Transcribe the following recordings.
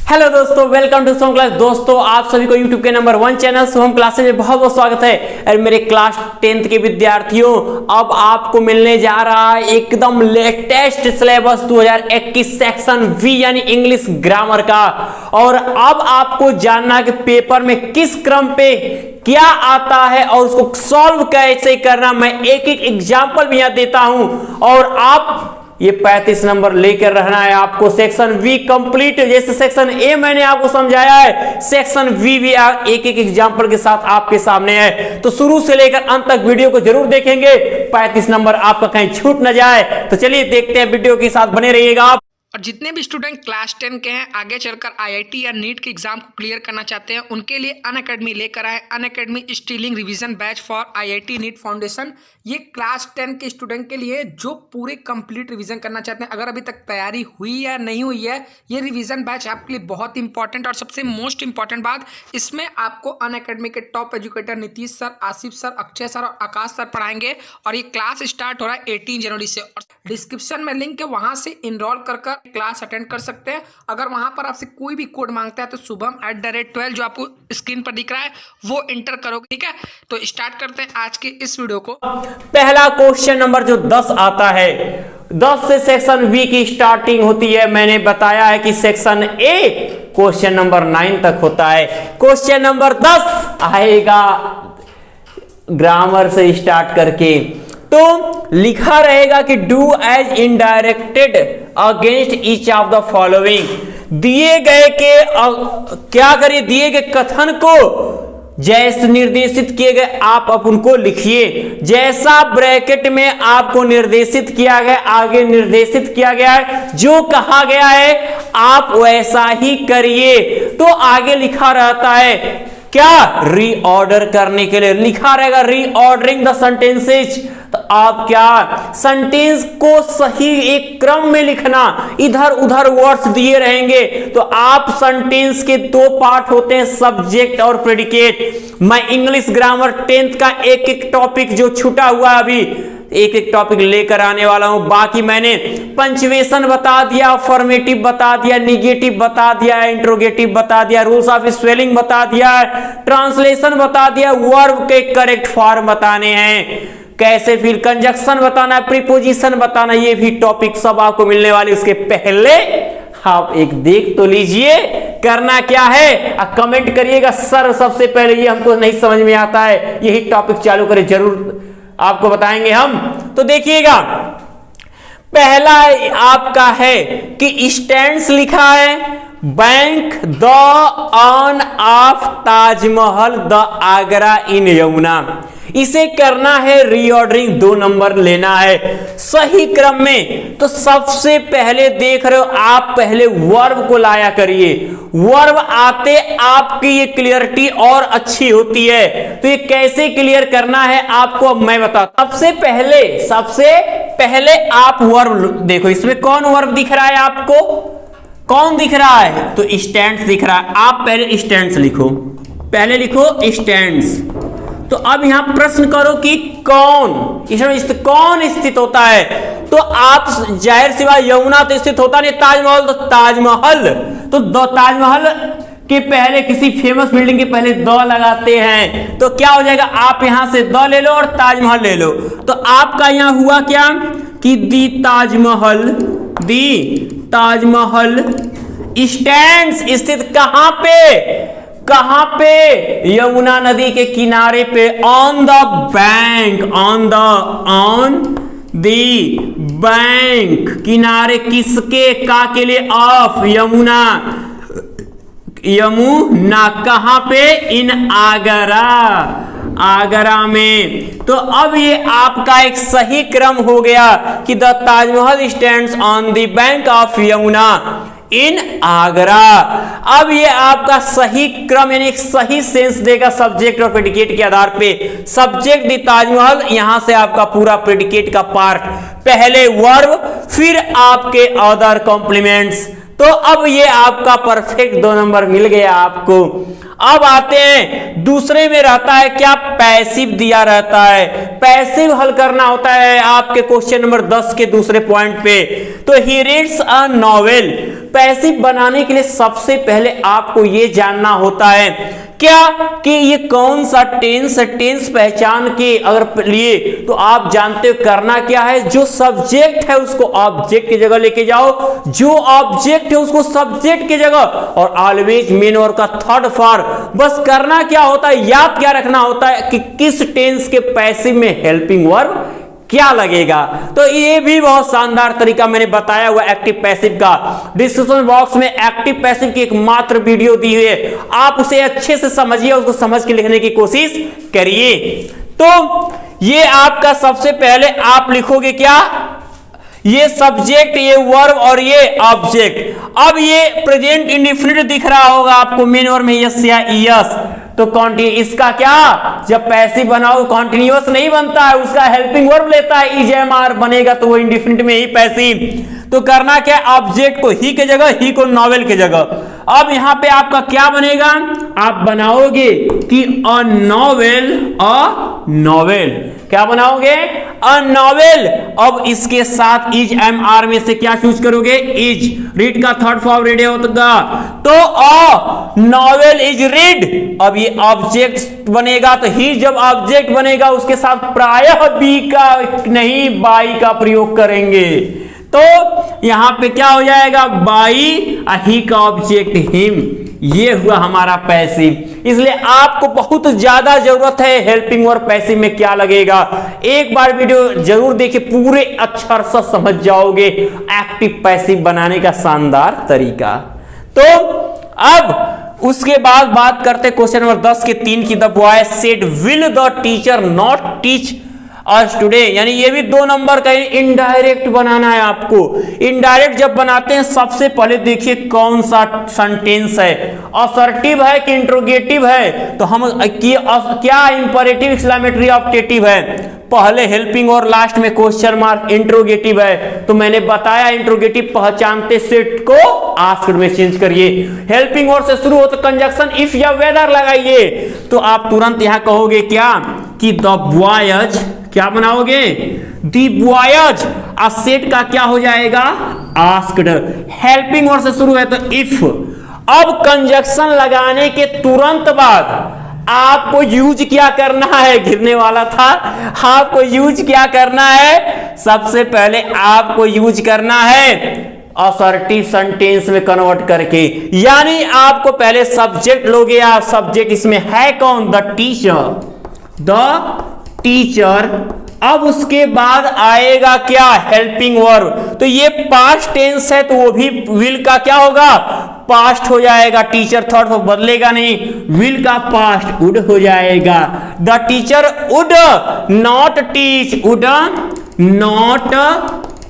Hello दोस्तों, welcome to Soham class. दोस्तों, आप सभी को यूट्यूब के नंबर 1 चैनल सोहम क्लासेस में बहुत बहुत स्वागत है। और मेरे क्लास 10th के विद्यार्थियों, अब आपको मिलने जा रहा है एकदम लेटेस्ट सिलेबस 2021 सेक्शन वी यानी इंग्लिश ग्रामर का। और अब आपको जानना है कि पेपर में किस क्रम पे क्या आता है और उसको सॉल्व कैसे करना। मैं एक एक एग्जाम्पल भी यहां देता हूं और आप ये 35 नंबर लेकर रहना है आपको। सेक्शन वी कंप्लीट, जैसे सेक्शन ए मैंने आपको समझाया है, सेक्शन वी भी एक एक एग्जांपल के साथ आपके सामने है। तो शुरू से लेकर अंत तक वीडियो को जरूर देखेंगे, 35 नंबर आपका कहीं छूट न जाए। तो चलिए देखते हैं, वीडियो के साथ बने रहिएगा आप। और जितने भी स्टूडेंट क्लास 10 के हैं, आगे चलकर आईआईटी या नीट के एग्जाम को क्लियर करना चाहते हैं, उनके लिए अनअकैडमी लेकर आए। Unacademy stealing revision batch for IIT NEET foundation. ये क्लास 10 के स्टूडेंट के लिए जो पूरे कंप्लीट रिवीजन करना चाहते हैं। अगर अभी तक तैयारी हुई या नहीं हुई है, ये रिवीजन बैच आपके लिए बहुत इंपॉर्टेंट। और सबसे मोस्ट इंपॉर्टेंट बात, इसमें आपको अनअकैडमी के top educator Nitish sir, Asif sir, Akshay sir और आकाश सर पढ़ाएंगे। और ये क्लास स्टार्ट हो रहा है 18 जनवरी से। और डिस्क्रिप्शन में लिंक है, वहां से इनरोल कर क्लास अटेंड कर सकते हैं। अगर वहां पर आपसे कोई भी कोड मांगता है तो शुभम@12 जो आपको स्क्रीन पर दिख रहा है वो इंटर करोगे, ठीक है। तो स्टार्ट करते हैं आज के इस वीडियो को। पहला क्वेश्चन नंबर जो 10 आता है, 10 से सेक्शन बी की स्टार्टिंग होती है। मैंने बताया है कि सेक्शन ए क्वेश्चन नंबर 9 तक होता है। क्वेश्चन नंबर 10 आएगा ग्रामर से स्टार्ट करके। तो लिखा रहेगा कि do as in directed against each of the following. दिए गए के क्या करिए, दिए गए कथन को जैसे निर्देशित किए गए आप उनको लिखिए। जैसा ब्रैकेट में आपको निर्देशित किया गया, आगे निर्देशित किया गया है, जो कहा गया है आप वैसा ही करिए। तो आगे लिखा रहता है क्या, रीऑर्डर करने के लिए लिखा रहेगा रीऑर्डरिंग द सेंटेंसेस। तो आप क्या सेंटेंस को सही एक क्रम में लिखना, इधर उधर वर्ड्स दिए रहेंगे। तो आप सेंटेंस के 2 पार्ट होते हैं, सब्जेक्ट और प्रेडिकेट। मैं इंग्लिश ग्रामर 10th का एक एक टॉपिक जो छूटा हुआ अभी एक एक टॉपिक लेकर आने वाला हूं। बाकी मैंने पंक्चुएशन बता दिया, फॉर्मेटिव बता दिया, निगेटिव बता दिया, इंट्रोगेटिव बता दिया, रूल्स ऑफ स्पेलिंग बता दिया, ट्रांसलेशन बता दिया, वर्ब के करेक्ट फॉर्म बताने हैं, कैसे फिर कंजक्शन बताना, प्रीपोजिशन बताना, ये भी टॉपिक सब आपको मिलने वाले। उसके पहले आप एक देख तो लीजिए करना क्या है, कमेंट करिएगा सर सबसे पहले ये हमको नहीं समझ में आता है, यही टॉपिक चालू करें, जरूर आपको बताएंगे हम। तो देखिएगा, पहला आपका है कि स्टैंड्स लिखा है, bank the on off Taj Mahal the Agra इन यमुना। इसे करना है रीऑर्डरिंग, 2 नंबर लेना है सही क्रम में। तो सबसे पहले देख रहे हो आप, पहले वर्ब को लाया करिए। वर्ब आते आपकी ये क्लियरिटी और अच्छी होती है। तो ये कैसे क्लियर करना है आपको अब मैं बताता हूं। सबसे पहले आप वर्ब देखो, इसमें कौन वर्ब दिख रहा है आपको, कौन दिख रहा है, तो स्टैंड्स दिख रहा है। आप पहले स्टैंड्स लिखो, पहले लिखो स्टैंड्स। तो अब यहां प्रश्न करो कि कौन, इसमें कौन स्थित होता है। तो आप जाहिर सी बात, यमुना तो स्थित होता नहीं, ताजमहल तो ताजमहल, तो ताजमहल के पहले किसी फेमस बिल्डिंग के पहले द लगाते हैं। तो क्या हो जाएगा, आप यहां से द ले लो और ताजमहल ले लो। तो आपका यहां हुआ क्या कि दी ताजमहल स्टैंड्स स्थित कहां पे, यमुना नदी के किनारे पे, ऑन द बैंक, किनारे किसके, का के लिए, ऑफ यमुना कहां पे, इन आगरा में। तो अब ये आपका एक सही क्रम हो गया कि the Taj Mahal stands on the bank of Yamuna इन आगरा। अब ये आपका सही क्रम यानी एक सही सेंस देगा सब्जेक्ट और प्रेडिकेट के आधार पे। सब्जेक्ट दी ताजमहल, यहां से आपका पूरा प्रेडिकेट का पार्ट, पहले वर्ब, फिर आपके अदर कॉम्प्लीमेंट्स, तो अब ये आपका परफेक्ट 2 नंबर मिल गया आपको। अब आते हैं दूसरे में रहता है क्या, पैसिव दिया रहता है। पैसिव हल करना होता है आपके क्वेश्चन नंबर 10 के दूसरे पॉइंट पे। तो he reads a novel. Passive बनाने के लिए सबसे पहले आपको ये जानना होता है क्या कि ये कौन सा टेंस है। टेंस पहचान के अगर लिए तो आप जानते हो करना क्या है, जो सब्जेक्ट है उसको ऑब्जेक्ट की जगह लेके जाओ, जो ऑब्जेक्ट है उसको सब्जेक्ट की जगह, और ऑलवेज मेन वर्ब का थर्ड फॉर्म। बस करना क्या होता है, याद क्या रखना होता है कि किस टेंस के पैसिव में हेल्पिंग वर्ब क्या लगेगा। तो ये भी बहुत शानदार तरीका मैंने बताया हुआ एक्टिव पैसिव का। डिस्क्रिप्शन बॉक्स में एक्टिव पैसिव की एक मात्र वीडियो दी हुई है, आप उसे अच्छे से समझिए, उसको समझ के लिखने की कोशिश करिए। तो ये आपका सबसे पहले आप लिखोगे क्या, ये सब्जेक्ट, ये वर्ब और ये ऑब्जेक्ट। अब ये प्रेजेंट इंडेफिनिट दिख रहा होगा आपको मेन वर्ब में यस या यस। तो इसका क्या, जब पैसिव बनाओ कॉन्टिन्यूअस नहीं बनता है, उसका हेल्पिंग वर्ब लेता है, इज एम आर बनेगा तो वो इंडेफिनिट में ही पैसिव। तो करना क्या, ऑब्जेक्ट को ही के जगह, ही को नॉवेल के जगह। अब यहां पे आपका क्या बनेगा, आप बनाओगे कि अ नॉवेल, अ नॉवेल, क्या बनाओगे, अ नॉवेल। अब इसके साथ इज एम आर में से क्या चूज करोगे, इज। रीड का थर्ड फॉर्म रेडी होगा तो अ नॉवेल इज रीड। अब ये ऑब्जेक्ट बनेगा, तो ही जब ऑब्जेक्ट बनेगा उसके साथ प्रायः बी का नहीं बाई का प्रयोग करेंगे। तो यहां पे क्या हो जाएगा, बाई, ही का ऑब्जेक्ट हिम। ये हुआ हमारा पैसिव। इसलिए आपको बहुत ज्यादा जरूरत है हेल्पिंग वर्ब पैसिव में क्या लगेगा। एक बार वीडियो जरूर देखिए, पूरे अक्षर से समझ जाओगे एक्टिव पैसिव बनाने का शानदार तरीका। तो अब उसके बाद बात करते क्वेश्चन नंबर 10 के 3 की। The boy said will the teacher not teach us today, यानी ये भी 2 नंबर का इनडायरेक्ट बनाना है आपको। इनडायरेक्ट जब बनाते हैं सबसे पहले देखिए कौन सा सेंटेंस है, असर्टिव है कि इंट्रोगेटिव है। तो हम क्या इंपरेटिव, एक्सक्लेमेटरी, ऑप्टेटिव है। पहले हेल्पिंग और लास्ट में क्वेश्चन मार्क, इंट्रोगेटिव है। तो मैंने बताया इंट्रोगेटिव पहचानते सेट को आस्क्ड में चेंज करिए। हेल्पिंग और से शुरू हो तो कंजक्शन इफ या वेदर लगाइए। तो आप तुरंत यहां कहोगे क्या कि द बॉयज, क्या बनाओगे, दी बॉयज। सेट का क्या हो जाएगा, आस्क्ड। हेल्पिंग और से शुरू है तो इफ। अब कंजक्शन लगाने के तुरंत बाद आपको यूज क्या करना है, गिरने वाला था, आपको यूज क्या करना है, सबसे पहले आपको यूज करना है असर्टिव सेंटेंस में कन्वर्ट करके। यानी आपको पहले सब्जेक्ट लोगे, आप सब्जेक्ट इसमें है कौन, द टीचर, द टीचर। अब उसके बाद आएगा क्या, हेल्पिंग वर्ब। तो ये पास्ट टेंस है तो वो भी विल का क्या होगा, पास्ट हो जाएगा। टीचर थर्ड फॉर्म बदलेगा नहीं, विल का पास्ट वुड हो जाएगा। The teacher would not teach, would not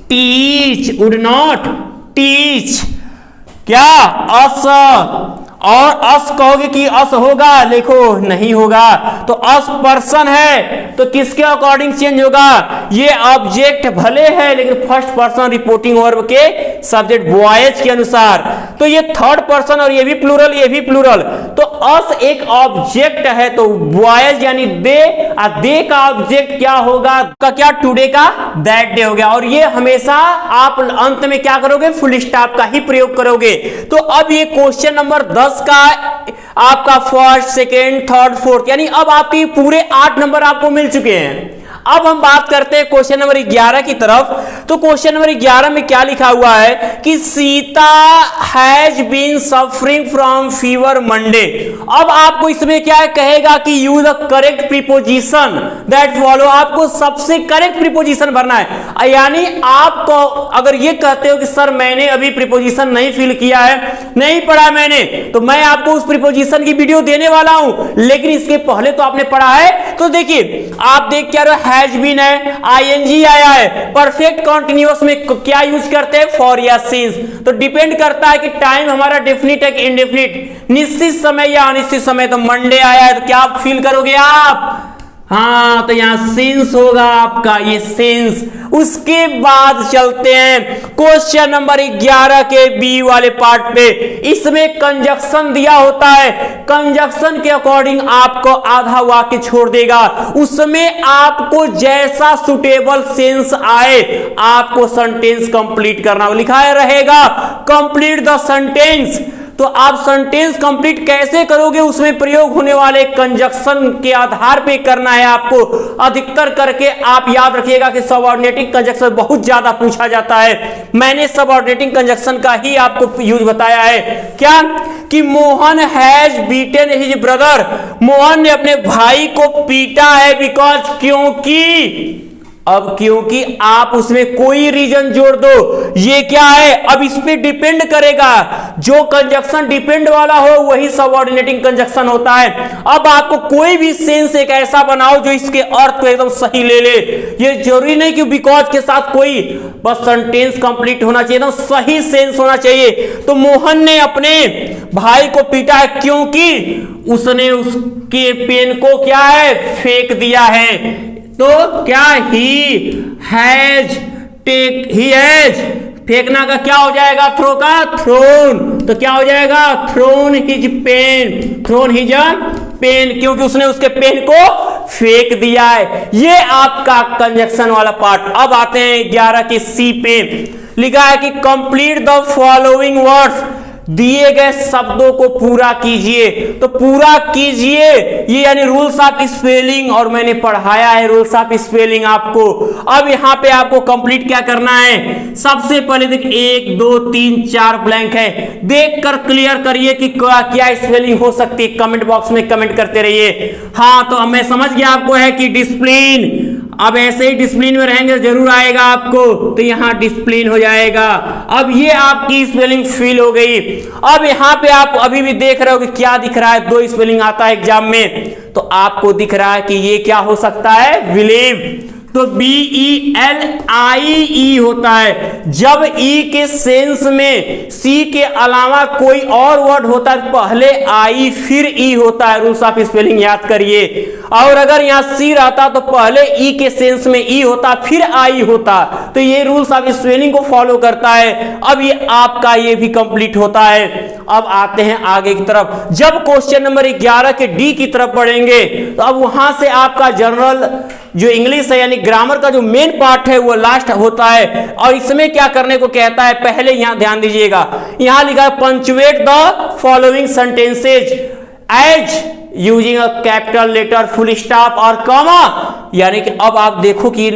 teach, would not teach क्या, अस। और अस कहोगे कि अस होगा, देखो नहीं होगा। तो अस पर्सन है तो किसके अकॉर्डिंग चेंज होगा, ये ऑब्जेक्ट भले है लेकिन फर्स्ट पर्सन रिपोर्टिंग वर्ब के सब्जेक्ट बॉयज के अनुसार। तो ये थर्ड पर्सन और ये भी प्लूरल, ये भी प्लूरल। तो अस एक ऑब्जेक्ट है तो बॉयज यानी दे, दे का ऑब्जेक्ट क्या होगा, का क्या, टुडे का दैट डे हो गया। और ये हमेशा आप अंत में क्या करोगे, फुल स्टॉप का ही प्रयोग करोगे। तो अब ये क्वेश्चन नंबर 10 का आपका फर्स्ट, सेकेंड, थर्ड, फोर्थ, यानी अब आपके पूरे 8 नंबर आपको मिल चुके हैं। अब हम बात करते हैं क्वेश्चन नंबर 11 की तरफ। तो क्वेश्चन नंबर 11 में क्या लिखा हुआ है कि Sita has been suffering from fever Monday. अब आपको इसमें क्या कहेगा कि use a correct preposition that follow. आपको सबसे करेक्ट प्रीपोजिशन भरना है। यानी आपको अगर ये कहते हो कि सर मैंने अभी प्रीपोजिशन नहीं फिल किया है, नहीं पढ़ा मैंने, तो मैं आपको उस प्रीपोजिशन की वीडियो देने वाला हूं, लेकिन इसके पहले तो आपने पढ़ा है। तो देखिए आप देख क्या रहे, हैज बीन है, आईएनजी आया है, परफेक्ट कंटीन्यूअस में क्या यूज करते हैं, फॉर या सिंस। तो डिपेंड करता है कि टाइम हमारा डेफिनिट है कि इनडेफिनिट, निश्चित समय या अनिश्चित समय। तो मंडे आया है तो क्या फील करोगे आप, हाँ, तो यहां सेंस होगा आपका, ये सेंस। उसके बाद चलते हैं क्वेश्चन नंबर 11 के बी वाले पार्ट पे। इसमें कंजक्शन दिया होता है, कंजक्शन के अकॉर्डिंग आपको आधा वाक्य छोड़ देगा, उसमें आपको जैसा सुटेबल सेंस आए आपको सेंटेंस कंप्लीट करना लिखा रहेगा, कंप्लीट द सेंटेंस। तो आप सेंटेंस कंप्लीट कैसे करोगे, उसमें प्रयोग होने वाले कंजक्शन के आधार पे करना है आपको। अधिकतर करके आप याद रखिएगा कि सबऑर्डिनेटिंग कंजक्शन बहुत ज्यादा पूछा जाता है। मैंने सबऑर्डिनेटिंग कंजक्शन का ही आपको यूज बताया है, क्या कि Mohan has beaten his brother, Mohan ने अपने भाई को पीटा है बिकॉज, क्योंकि। अब क्योंकि आप उसमें कोई रीजन जोड़ दो, ये क्या है, अब इस पे डिपेंड करेगा, जो कंजक्शन डिपेंड वाला हो वही सबऑर्डिनेटिंग कंजक्शन होता है। अब आपको कोई भी सेंस एक ऐसा बनाओ जो इसके अर्थ को एकदम सही ले ले, ये जरूरी नहीं कि बिकॉज के साथ कोई, बस सेंटेंस कंप्लीट होना चाहिए, एकदम सही सेंस होना चाहिए। तो मोहन ने अपने भाई को पीटा है क्योंकि उसने उसके पेन को क्या है, फेंक दिया है। तो क्या ही हैज फेंकना का क्या हो जाएगा, थ्रो का थ्रोन, तो क्या हो जाएगा, thrown his pen, thrown his pen, क्योंकि उसने उसके पेन को फेंक दिया है। ये आपका कंजक्शन वाला पार्ट। अब आते हैं 11 के सी पे, लिखा है कि कंप्लीट द फॉलोइंग वर्ड्स, दिए गए शब्दों को पूरा कीजिए। तो पूरा कीजिए ये यानी रूल्स ऑफ स्पेलिंग, और मैंने पढ़ाया है रूल्स ऑफ स्पेलिंग आपको। अब यहां पे आपको कंप्लीट क्या करना है, सबसे पहले देख 1 2 3 4 ब्लैंक है, देखकर क्लियर करिए कि क्या स्पेलिंग हो सकती है। कमेंट बॉक्स में कमेंट करते रहिए। हाँ, तो मैं समझ गया आपको है कि डिसिप्लिन, अब ऐसे ही डिसिप्लिन में रहेंगे जरूर आएगा आपको, तो यहां डिसिप्लिन हो जाएगा। अब ये आपकी स्पेलिंग फील हो गई। अब यहां पे आप अभी भी देख रहे हो कि क्या दिख रहा है, 2 स्पेलिंग आता है एग्जाम में, तो आपको दिख रहा है कि ये क्या हो सकता है, बिलीव। तो BELIE होता है। जब ई के सेंस में सी के अलावा कोई और वर्ड होता है पहले आई फिर ई होता है, रूल्स ऑफ स्पेलिंग याद करिए। और अगर यहां सी रहता तो पहले ई के सेंस में ई होता फिर आई होता, तो ये रूल्स ऑफ स्पेलिंग को फॉलो करता है। अब ये आपका ये भी कंप्लीट होता है। अब आते हैं आगे की तरफ, जब क्वेश्चन नंबर 11 के डी की तरफ बढ़ेंगे तो अब वहां से आपका जनरल जो इंग्लिश है यानी ग्रामर का जो मेन पार्ट है वो लास्ट होता है। और इसमें क्या करने को कहता है, पहले यहां ध्यान दीजिएगा, यहां लिखा है punctuate the following sentences as using a capital letter, full stop और कॉमा। यानी कि अब आप देखो कि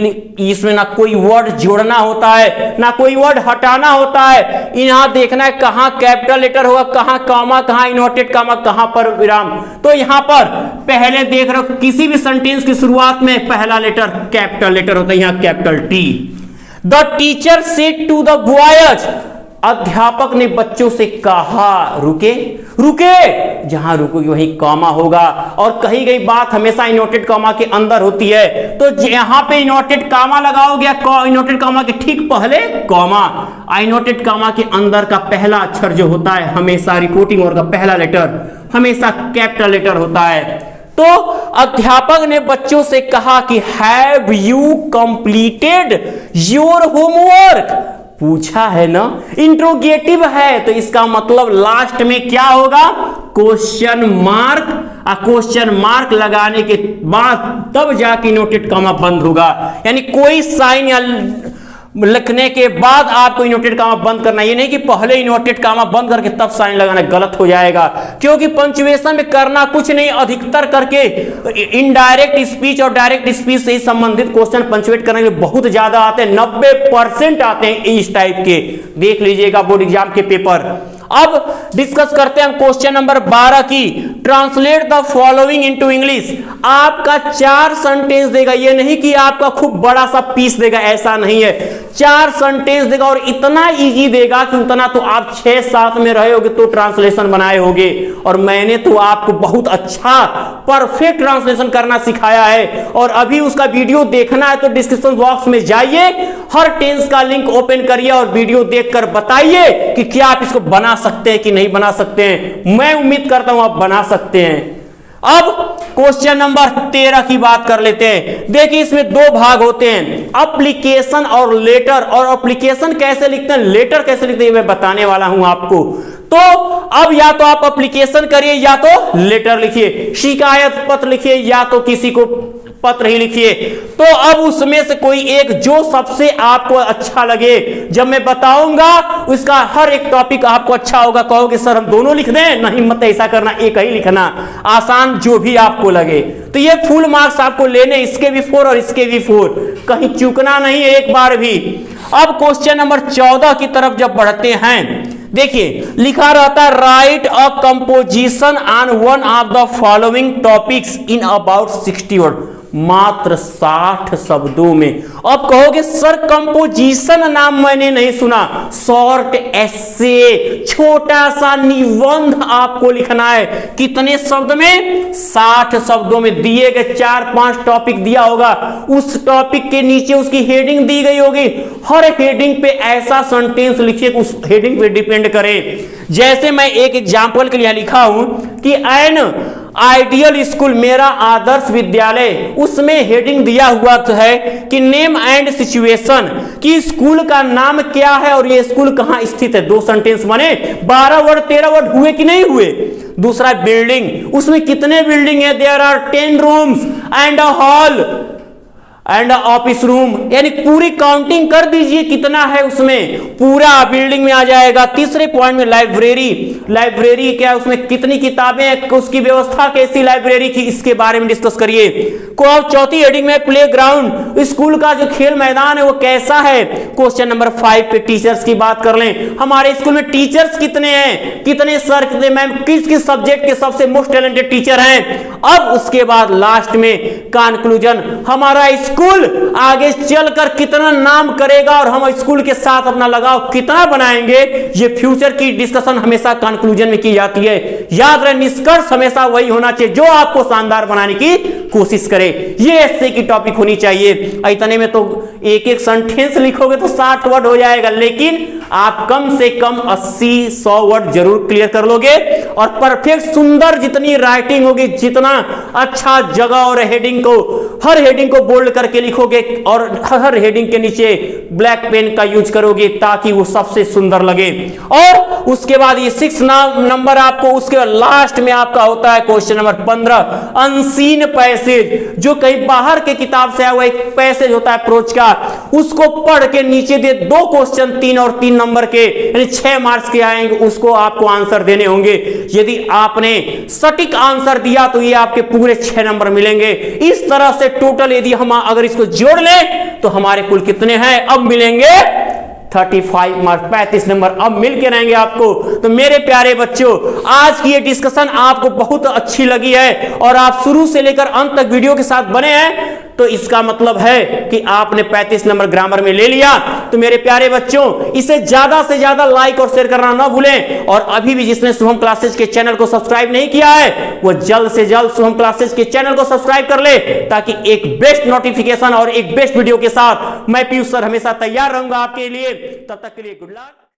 इसमें ना कोई वर्ड जोड़ना होता है ना कोई वर्ड हटाना होता है, यहां देखना है कहां कैपिटल लेटर होगा, कहां कॉमा, कहां इन्वर्टेड कॉमा, कहां पर विराम। तो यहां पर पहले देख रहे हो किसी भी सेंटेंस की शुरुआत में पहला लेटर कैपिटल लेटर होता है, यहां capital T. The teacher said to the boys, अध्यापक ने बच्चों से कहा, रुके रुके, जहां रुकोगे वहीं कॉमा होगा, और कही गई बात हमेशा इनवर्टेड कॉमा के अंदर होती है, तो यहां पे इनवर्टेड कॉमा लगाओगे, इनवर्टेड कॉमा के ठीक पहले कॉमा, इनवर्टेड कॉमा के अंदर का पहला अक्षर जो होता है हमेशा रिपोर्टिंग वर्ड का पहला लेटर हमेशा कैपिटल लेटर होता है। तो अध्यापक ने बच्चों से कहा कि have you completed your homework, पूछा है ना, इंट्रोगेटिव है, तो इसका मतलब लास्ट में क्या होगा, क्वेश्चन मार्क। क्वेश्चन मार्क लगाने के बाद तब जाके इनवर्टेड कॉमा बंद होगा, यानी कोई साइन या लिखने के बाद आपको इनवर्टेड कॉमा बंद करना, ये नहीं कि पहले इनवर्टेड कॉमा बंद करके तब साइन लगाना, गलत हो जाएगा। क्योंकि पंक्चुएशन में करना कुछ नहीं, अधिकतर करके इनडायरेक्ट स्पीच और डायरेक्ट स्पीच से संबंधित क्वेश्चन पंक्चुएट करने में बहुत ज्यादा आते हैं, 90% आते हैं इस टाइप के, देख लीजिएगा बोर्ड एग्जाम के पेपर। अब डिस्कस करते हैं क्वेश्चन नंबर 12 की, translate the following into English. आपका 4 सेंटेंस देगा, ये नहीं कि आपका खूब बड़ा सा पीस देगा, ऐसा नहीं है, 4 सेंटेंस देगा और इतना इजी देगा कि उतना तो आप 6-7 में रहे होगे तो ट्रांसलेशन बनाए होगे। और मैंने तो आपको बहुत अच्छा परफेक्ट ट्रांसलेशन करना सिखाया है, और अभी उसका वीडियो देखना है तो डिस्क्रिप्शन बॉक्स में जाइए, हर टेंस का लिंक ओपन करिए और वीडियो देखकर बताइए कि क्या आप इसको बना सकते हैं कि नहीं बना सकते हैं। मैं उम्मीद करता हूं आप बना सकते हैं। अब क्वेश्चन नंबर 13 की बात कर लेते हैं। देखिए इसमें दो भाग होते हैं, एप्लीकेशन और लेटर। और एप्लीकेशन कैसे लिखते हैं, लेटर कैसे लिखते हैं, मैं बताने वाला हूं आपको। तो अब या तो आप एप्लीकेशन करिए या तो लेटर लिखिए, शिकायत पत्र लिखिए या तो किसी को पत्र ही लिखिए। तो अब उसमें से कोई एक जो सबसे आपको अच्छा लगे, जब मैं बताऊंगा उसका हर एक टॉपिक आपको अच्छा होगा, कहोगे सर हम दोनों लिख दें, नहीं मत ऐसा करना, एक ही लिखना, आसान जो भी आपको लगे। तो ये फुल मार्क्स आपको लेने, इसके भी 4 और इसके भी 4, कहीं चूकना नहीं है एक बार भी। अब क्वेश्चन नंबर 14 की तरफ जब बढ़ते हैं, देखिए लिखा रहता है right a composition on one of the following topics in about 60 word, मात्र 60 शब्दों में। अब कहोगे सर कंपोजिशन नाम मैंने नहीं सुना, शॉर्ट एस्से, छोटा सा निबंध आपको लिखना है। कितने शब्द में, 60 शब्दों में। दिए गए 4-5 टॉपिक दिया होगा, उस टॉपिक के नीचे उसकी हेडिंग दी गई होगी, हर हेडिंग पे ऐसा सेंटेंस लिखिए कि उस हेडिंग पे डिपेंड करे। जैसे मैं एक एग्जांपल के लिए लिखा हूं कि एन आइडियल स्कूल, मेरा आदर्श विद्यालय, उसमें हेडिंग दिया हुआ है कि नेम एंड सिचुएशन, कि स्कूल का नाम क्या है और ये स्कूल कहां स्थित है। 2 सेंटेंस बने, 12 वर्ड 13 वर्ड हुए कि नहीं हुए। दूसरा बिल्डिंग, उसमें कितने बिल्डिंग है, there are 10 rooms and a hall and office room, यानी पूरी काउंटिंग कर दीजिए कितना है उसमें, पूरा बिल्डिंग में आ जाएगा। तीसरे पॉइंट में लाइब्रेरी, लाइब्रेरी क्या है, उसमें कितनी किताबें हैं, उसकी व्यवस्था कैसी लाइब्रेरी की, इसके बारे में डिस्कस करिए। को अब चौथी हेडिंग में प्ले ग्राउंड, स्कूल का जो खेल मैदान है वो कैसा है। क्वेश्चन नंबर 5 पे टीचर्स की बात कर लें, हमारे स्कूल में टीचर्स कितने हैं, कितने सर कितने मैम, किस किस सब्जेक्ट के सबसे मोस्ट टैलेंटेड टीचर हैं। अब उसके बाद लास्ट में कंक्लूजन, हमारा स्कूल आगे चलकर कितना नाम करेगा और हम स्कूल के साथ अपना लगाव कितना बनाएंगे, ये फ्यूचर की डिस्कशन हमेशा कंक्लूजन में की जाती है। याद रहे निष्कर्ष हमेशा वही होना चाहिए जो आपको शानदार बनाने की कोशिश करे। ये ऐसे की टॉपिक होनी चाहिए। इतने में तो एक एक सेंटेंस लिखोगे तो 60 वर्ड हो जाएगा, लेकिन आप कम से कम 80-100 वर्ड जरूर क्लियर कर लोगे। और परफेक्ट सुंदर जितनी राइटिंग होगी, जितना अच्छा जगह और हेडिंग को, हर हेडिंग को बोल्ड करके लिखोगे और हर हेडिंग के नीचे ब्लैक पेन का यूज करोगे ताकि वो सबसे सुंदर लगे। और उसके बाद ये 6 नंबर आपको, उसके बाद लास्ट में आपका होता है क्वेश्चन नंबर 15, अनसीन पैसेज, जो कहीं बाहर के किताब से आया हुआ एक पैसेज होता है अप्रोच का, उसको पढ़ के नीचे दे 2 क्वेश्चन 3 और 3 नंबर के, यानी 6 मार्क्स के आएंगे, उसको आपको आंसर देने होंगे। यदि आपने सटीक आंसर दिया तो ये आपके पूरे 6 नंबर मिलेंगे। इस तरह से टोटल यदि हम अगर इसको जोड़ लें तो हमारे कुल कितने हैं, अब मिलेंगे 35 मार्क्स, 35 नंबर अब मिल के रहेंगे आपको। तो मेरे प्यारे बच्चों, आज की ये डिस्कशन आपको बहुत अच्छी लगी है और आप शुरू से लेकर अंत तक वीडियो के साथ बने हैं, तो इसका मतलब है कि आपने 35 नंबर ग्रामर में ले लिया। तो मेरे प्यारे बच्चों, इसे ज्यादा से ज्यादा लाइक और शेयर करना ना भूलें। और अभी भी जिसने शुभम क्लासेज के चैनल को सब्सक्राइब नहीं किया है, वो जल्द से जल्द शुभम क्लासेज के चैनल को सब्सक्राइब कर ले, ताकि एक बेस्ट नोटिफिकेशन और एक बेस्ट वीडियो के साथ मैं पीयूष सर हमेशा तैयार रहूंगा आपके लिए। तब तक के लिए गुड लक।